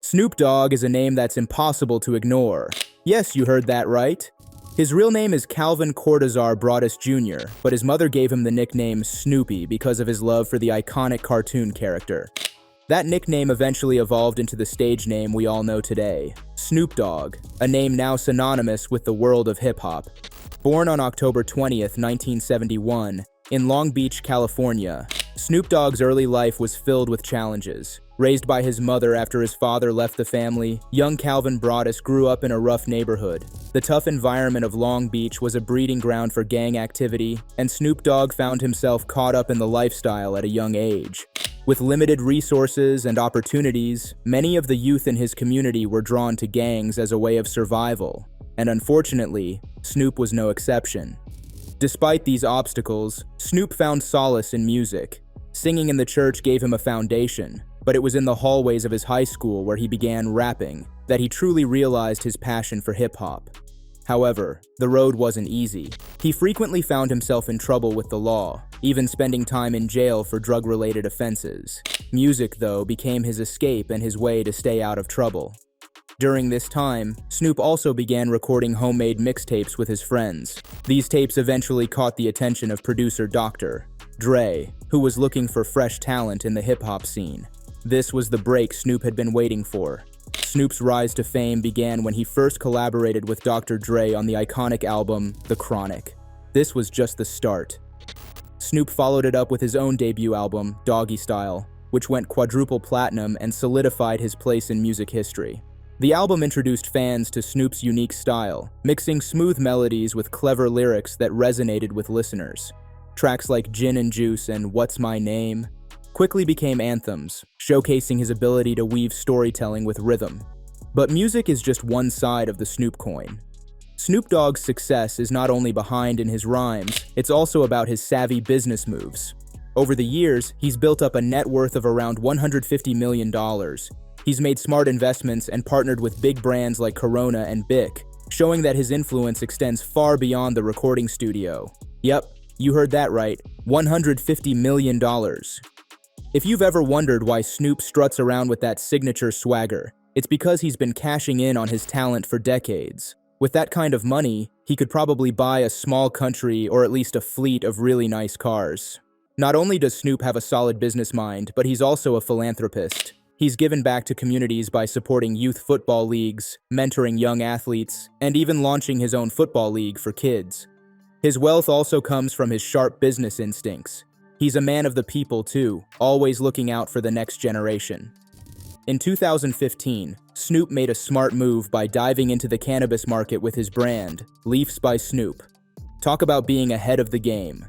Snoop Dogg is a name that's impossible to ignore. Yes, you heard that right. His real name is Calvin Cortazar Broadus Jr., but his mother gave him the nickname Snoopy because of his love for the iconic cartoon character. That nickname eventually evolved into the stage name we all know today, Snoop Dogg, a name now synonymous with the world of hip-hop. Born on October 20th, 1971, in Long Beach, California, Snoop Dogg's early life was filled with challenges. Raised by his mother after his father left the family, young Calvin Broadus grew up in a rough neighborhood. The tough environment of Long Beach was a breeding ground for gang activity, and Snoop Dogg found himself caught up in the lifestyle at a young age. With limited resources and opportunities, many of the youth in his community were drawn to gangs as a way of survival, and unfortunately, Snoop was no exception. Despite these obstacles, Snoop found solace in music. Singing in the church gave him a foundation, but it was in the hallways of his high school where he began rapping that he truly realized his passion for hip-hop. However, the road wasn't easy. He frequently found himself in trouble with the law, even spending time in jail for drug-related offenses. Music, though, became his escape and his way to stay out of trouble. During this time, Snoop also began recording homemade mixtapes with his friends. These tapes eventually caught the attention of producer Dr. Dre, who was looking for fresh talent in the hip-hop scene. This was the break Snoop had been waiting for. Snoop's rise to fame began when he first collaborated with Dr. Dre on the iconic album, The Chronic. This was just the start. Snoop followed it up with his own debut album, Doggy Style, which went quadruple platinum and solidified his place in music history. The album introduced fans to Snoop's unique style, mixing smooth melodies with clever lyrics that resonated with listeners. Tracks like Gin and Juice and What's My Name quickly became anthems, showcasing his ability to weave storytelling with rhythm. But music is just one side of the Snoop coin. Snoop Dogg's success is not only behind in his rhymes, it's also about his savvy business moves. Over the years, he's built up a net worth of around $150 million. He's made smart investments and partnered with big brands like Corona and Bic, showing that his influence extends far beyond the recording studio. Yep, you heard that right, $150 million. If you've ever wondered why Snoop struts around with that signature swagger, it's because he's been cashing in on his talent for decades. With that kind of money, he could probably buy a small country or at least a fleet of really nice cars. Not only does Snoop have a solid business mind, but he's also a philanthropist. He's given back to communities by supporting youth football leagues, mentoring young athletes, and even launching his own football league for kids. His wealth also comes from his sharp business instincts. He's a man of the people too, always looking out for the next generation. In 2015, Snoop made a smart move by diving into the cannabis market with his brand, Leafs by Snoop. Talk about being ahead of the game.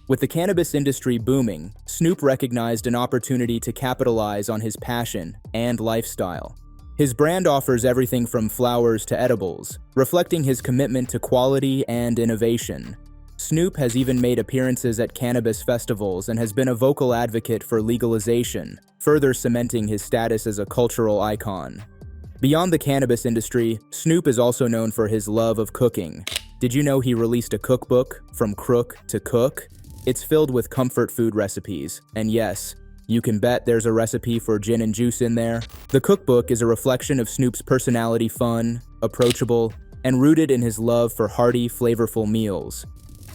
With the cannabis industry booming, Snoop recognized an opportunity to capitalize on his passion and lifestyle. His brand offers everything from flowers to edibles, reflecting his commitment to quality and innovation. Snoop has even made appearances at cannabis festivals and has been a vocal advocate for legalization, further cementing his status as a cultural icon. Beyond the cannabis industry, Snoop is also known for his love of cooking. Did you know he released a cookbook, From Crook to Cook? It's filled with comfort food recipes, and yes, you can bet there's a recipe for gin and juice in there. The cookbook is a reflection of Snoop's personality, fun, approachable, and rooted in his love for hearty, flavorful meals.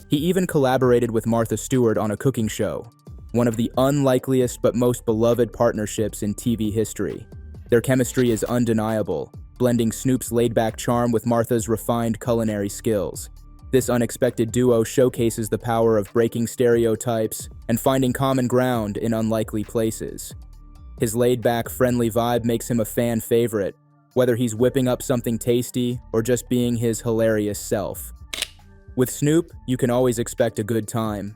He even collaborated with Martha Stewart on a cooking show, one of the unlikeliest but most beloved partnerships in TV history. Their chemistry is undeniable, blending Snoop's laid-back charm with Martha's refined culinary skills. This unexpected duo showcases the power of breaking stereotypes and finding common ground in unlikely places. His laid-back, friendly vibe makes him a fan favorite, whether he's whipping up something tasty or just being his hilarious self. With Snoop, you can always expect a good time.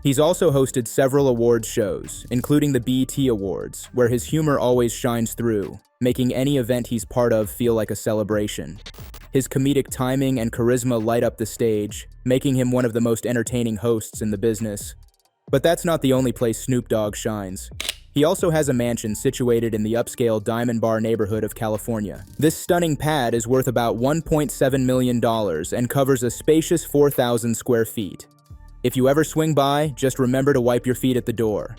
He's also hosted several awards shows, including the BET Awards, where his humor always shines through, making any event he's part of feel like a celebration. His comedic timing and charisma light up the stage, making him one of the most entertaining hosts in the business. But that's not the only place Snoop Dogg shines. He also has a mansion situated in the upscale Diamond Bar neighborhood of California. This stunning pad is worth about $1.7 million and covers a spacious 4,000 square feet. If you ever swing by, just remember to wipe your feet at the door.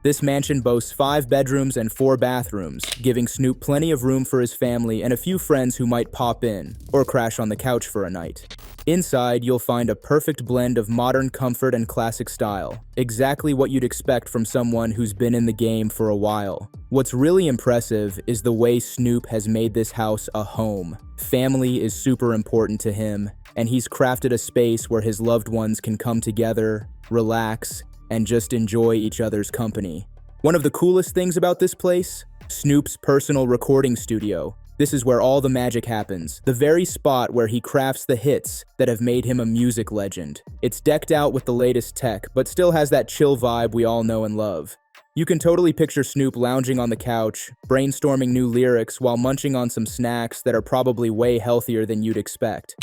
This mansion boasts 5 bedrooms and 4 bathrooms, giving Snoop plenty of room for his family and a few friends who might pop in or crash on the couch for a night. Inside, you'll find a perfect blend of modern comfort and classic style, exactly what you'd expect from someone who's been in the game for a while. What's really impressive is the way Snoop has made this house a home. Family is super important to him, and he's crafted a space where his loved ones can come together, relax, and just enjoy each other's company. One of the coolest things about this place? Snoop's personal recording studio. This is where all the magic happens, the very spot where he crafts the hits that have made him a music legend. It's decked out with the latest tech, but still has that chill vibe we all know and love. You can totally picture Snoop lounging on the couch, brainstorming new lyrics while munching on some snacks that are probably way healthier than you'd expect.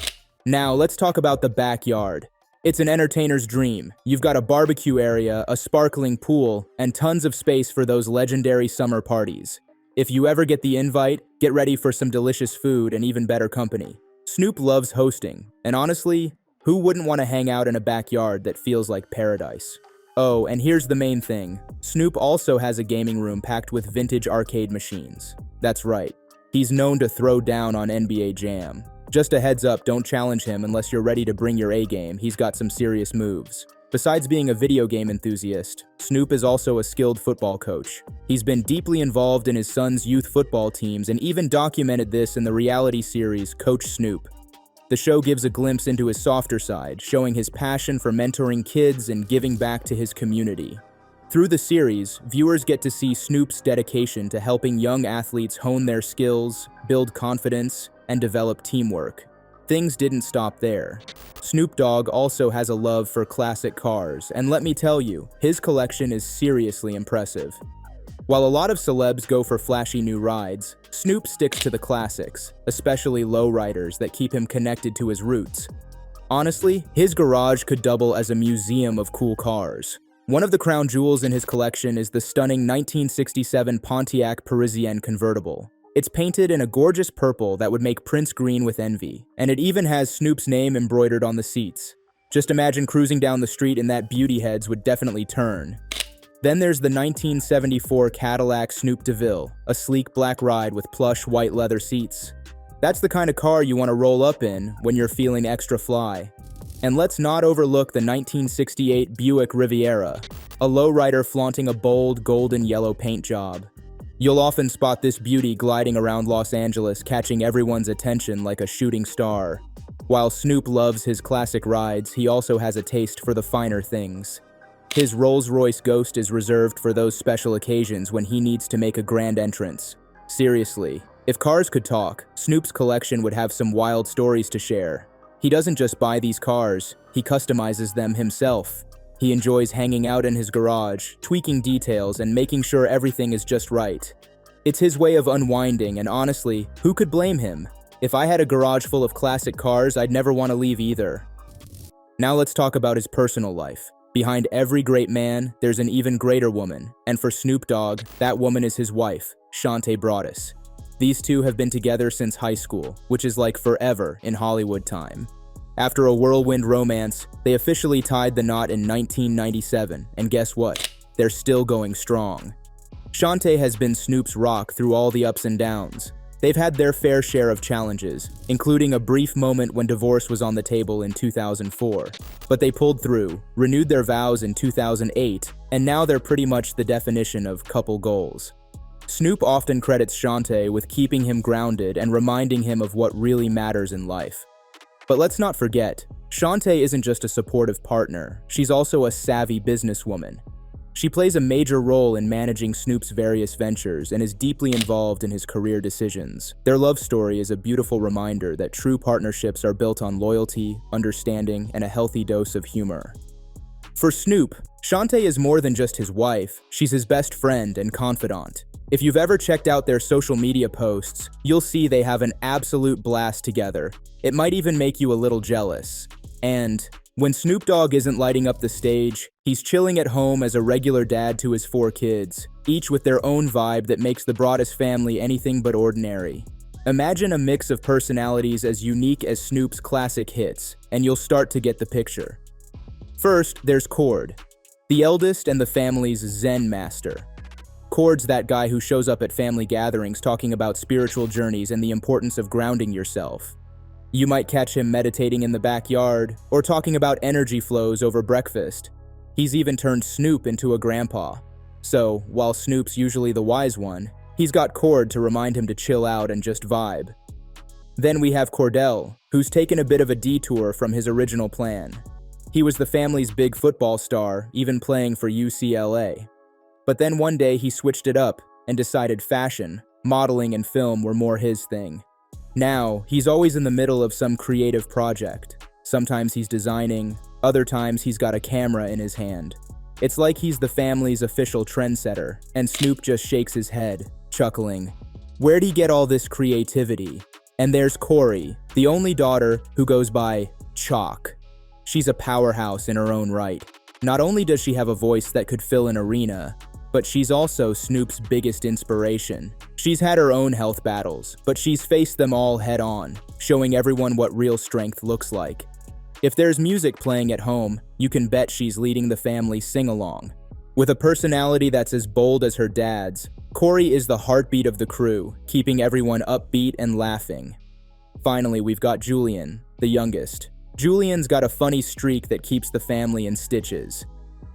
Now, let's talk about the backyard. It's an entertainer's dream. You've got a barbecue area, a sparkling pool, and tons of space for those legendary summer parties. If you ever get the invite, get ready for some delicious food and even better company. Snoop loves hosting, and honestly, who wouldn't want to hang out in a backyard that feels like paradise? Oh, and here's the main thing. Snoop also has a gaming room packed with vintage arcade machines. That's right. He's known to throw down on NBA Jam. Just a heads up, don't challenge him unless you're ready to bring your A-game. He's got some serious moves. Besides being a video game enthusiast, Snoop is also a skilled football coach. He's been deeply involved in his son's youth football teams and even documented this in the reality series Coach Snoop. The show gives a glimpse into his softer side, showing his passion for mentoring kids and giving back to his community. Through the series, viewers get to see Snoop's dedication to helping young athletes hone their skills, build confidence, and develop teamwork. Things didn't stop there. Snoop Dogg also has a love for classic cars, and let me tell you, his collection is seriously impressive. While a lot of celebs go for flashy new rides, Snoop sticks to the classics, especially lowriders that keep him connected to his roots. Honestly, his garage could double as a museum of cool cars. One of the crown jewels in his collection is the stunning 1967 Pontiac Parisienne convertible. It's painted in a gorgeous purple that would make Prince green with envy, and it even has Snoop's name embroidered on the seats. Just imagine cruising down the street and that beauty heads would definitely turn. Then there's the 1974 Cadillac Snoop DeVille, a sleek black ride with plush white leather seats. That's the kind of car you want to roll up in when you're feeling extra fly. And let's not overlook the 1968 Buick Riviera, a lowrider flaunting a bold golden yellow paint job. You'll often spot this beauty gliding around Los Angeles, catching everyone's attention like a shooting star. While Snoop loves his classic rides, he also has a taste for the finer things. His Rolls-Royce Ghost is reserved for those special occasions when he needs to make a grand entrance. Seriously, if cars could talk, Snoop's collection would have some wild stories to share. He doesn't just buy these cars, he customizes them himself. He enjoys hanging out in his garage, tweaking details, and making sure everything is just right. It's his way of unwinding, and honestly, who could blame him? If I had a garage full of classic cars, I'd never want to leave either. Now let's talk about his personal life. Behind every great man, there's an even greater woman, and for Snoop Dogg, that woman is his wife, Shante Broadus. These two have been together since high school, which is like forever in Hollywood time. After a whirlwind romance, they officially tied the knot in 1997, and guess what? They're still going strong. Shante has been Snoop's rock through all the ups and downs. They've had their fair share of challenges, including a brief moment when divorce was on the table in 2004. But they pulled through, renewed their vows in 2008, and now they're pretty much the definition of couple goals. Snoop often credits Shante with keeping him grounded and reminding him of what really matters in life. But let's not forget, Shante isn't just a supportive partner, she's also a savvy businesswoman. She plays a major role in managing Snoop's various ventures and is deeply involved in his career decisions. Their love story is a beautiful reminder that true partnerships are built on loyalty, understanding, and a healthy dose of humor. For Snoop, Shante is more than just his wife, she's his best friend and confidant. If you've ever checked out their social media posts, you'll see they have an absolute blast together. It might even make you a little jealous. And when Snoop Dogg isn't lighting up the stage, he's chilling at home as a regular dad to his 4 kids, each with their own vibe that makes the Broadus family anything but ordinary. Imagine a mix of personalities as unique as Snoop's classic hits, and you'll start to get the picture. First, there's Cord. The eldest and the family's Zen master. Cord's that guy who shows up at family gatherings talking about spiritual journeys and the importance of grounding yourself. You might catch him meditating in the backyard or talking about energy flows over breakfast. He's even turned Snoop into a grandpa. So, while Snoop's usually the wise one, he's got Cord to remind him to chill out and just vibe. Then we have Cordell, who's taken a bit of a detour from his original plan. He was the family's big football star, even playing for UCLA. But then one day he switched it up and decided fashion, modeling, and film were more his thing. Now, he's always in the middle of some creative project. Sometimes he's designing, other times he's got a camera in his hand. It's like he's the family's official trendsetter, and Snoop just shakes his head, chuckling. Where'd he get all this creativity? And there's Corey, the only daughter who goes by Chalk. She's a powerhouse in her own right. Not only does she have a voice that could fill an arena, but she's also Snoop's biggest inspiration. She's had her own health battles, but she's faced them all head on, showing everyone what real strength looks like. If there's music playing at home, you can bet she's leading the family sing-along. With a personality that's as bold as her dad's, Corey is the heartbeat of the crew, keeping everyone upbeat and laughing. Finally, we've got Julian, the youngest. Julian's got a funny streak that keeps the family in stitches.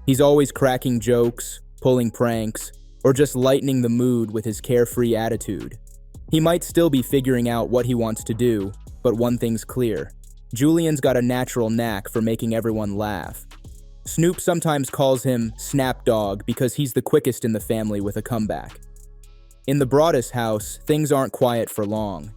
He's always cracking jokes, pulling pranks, or just lightening the mood with his carefree attitude. He might still be figuring out what he wants to do, but one thing's clear. Julian's got a natural knack for making everyone laugh. Snoop sometimes calls him Snap Dog because he's the quickest in the family with a comeback. In the Broaddus house, things aren't quiet for long.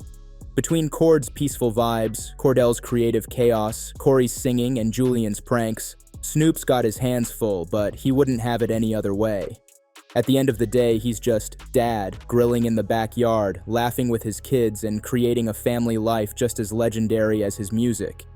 Between Cord's peaceful vibes, Cordell's creative chaos, Corey's singing, and Julian's pranks, Snoop's got his hands full, but he wouldn't have it any other way. At the end of the day, he's just dad, grilling in the backyard, laughing with his kids, and creating a family life just as legendary as his music.